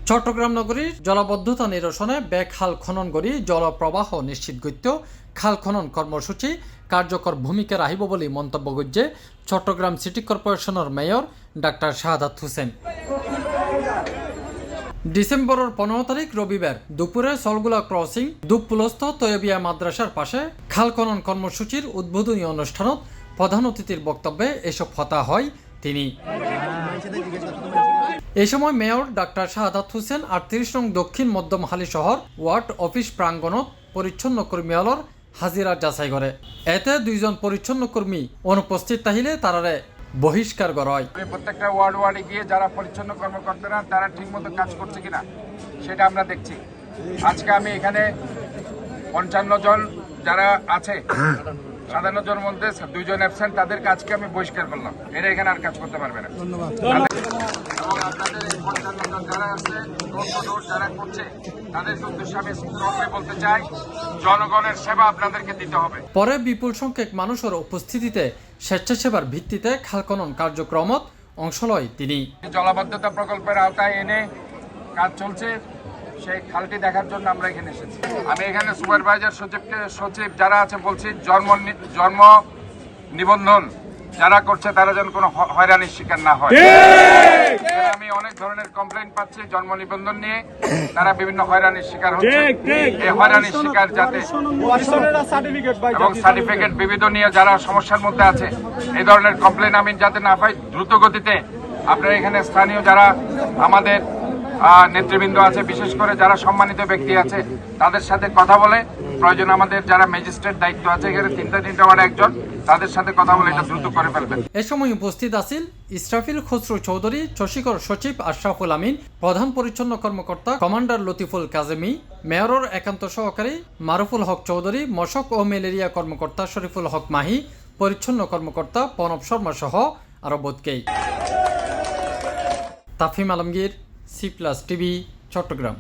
চট্টগ্রাম নগরীর জলাবদ্ধতা নিরসনে খাল খনন করি জলপ্রবাহ নিশ্চিত গত্য খাল খনন কর্মসূচি কার্যকর ভূমিকা রাখিব বলে মন্তব্য করছে চট্টগ্রাম সিটি কর্পোরেশনের মেয়র ডাক্তার শাহাদাত হোসেন। ডিসেম্বরের 15 তারিখ রবিবার দুপুরে সলগুলা ক্রসিং দুপপুলস্থ তৈয়বিয়া মাদ্রাসার পাশে খাল খনন কর্মসূচির উদ্বোধনী অনুষ্ঠানত প্রধান অতিথির বক্তব্যে এসব কথা হয় তিনি। এই সময় মেয়র ডাক্তার শাহাদাত হোসেন 38 নং দক্ষিণ মধ্যমহালী শহর ওয়ার্ড অফিস প্রাঙ্গণত পরিচ্ছন্ন কর্মীয়ালর হাজিরা যাচাই করে। এতে 2 জন পরিচ্ছন্ন কর্মী অনুপস্থিত তাহিলে তারারে বহিষ্কার করা হয়। প্রত্যেকটা ওয়ার্ডে গিয়ে যারা পরিচ্ছন্ন কর্মকর্তারা তারা ঠিকমতো কাজ করছে কিনা সেটা আমরা দেখছি। আজকে আমি এখানে 55 জন যারা আছে 57 জনের মধ্যে 2 জন অ্যাবসেন্ট, তাদের কাজকে আমি বহিষ্কার করলাম। এরা এখানে আর কাজ করতে পারবে না। ধন্যবাদ। এবং আপনাদের 55 জন যারা আছে যারা করছে তাদের উদ্দেশ্যে আমি স্ট্রংলি বলতে চাই, জনগণের সেবা আপনাদেরকে দিতে হবে। পরে বিপুল সংখ্যক মানুষের উপস্থিতিতে স্বেচ্ছাসেবার ভিত্তিতে খাল খনন কার্যক্রমত অংশ লয় তিনি। জলাবদ্ধতা প্রকল্পের আওতায় এনে কাজ চলছে, সেই খালটি দেখার জন্য আমরা এখানে এসেছি। আমি এখানে সুপারভাইজার সচিব যারা আছে বলছি, জন্ম নিবন্ধন যারা করছে তারা যেন কোনো হয়রানির শিকার না হয়। আমি অনেক ধরনের কমপ্লেইন পাচ্ছি জন্ম নিবন্ধন নিয়ে, তারা বিভিন্ন হয়রানির শিকার হচ্ছে। এই হয়রানির শিকার যাতে এবং সার্টিফিকেট বিবিধ নিয়ে যারা সমস্যার মধ্যে আছে, এই ধরনের কমপ্লেইন আমি যাতে না পাই, দ্রুত গতিতে আপনারা এখানে স্থানীয় যারা আমাদের নেতৃবৃন্দ আছে, বিশেষ করে যারা সম্মানিত ব্যক্তি আছে, তাদের সাথে কথা বলে প্রয়োজন আমাদের যারা ম্যাজিস্ট্রেট দায়িত্ব আছে এখানে তিনটা ওয়ার্ডে একজন, তাদের সাথে কথা বলে এটা দ্রুত করে ফেলবেন। এ সময় উপস্থিত আছেন ইসরাফিল খসরু চৌধুরী, চসিকর সচিব আশরাফুল আমিন, প্রধান পরিচ্ছন্ন কর্মকর্তা কমান্ডার লতিফুল কাজেমি, মেয়রের একান্ত সহকারী মারুফুল হক চৌধুরী, মশক ও ম্যালেরিয়া কর্মকর্তা শরীফুল হক মাহি, পরিচ্ছন্ন কর্মকর্তা প্রণব শর্মা সহ আরো বোধকেই। Tafim Alamgir, C+ TV, Chittagong.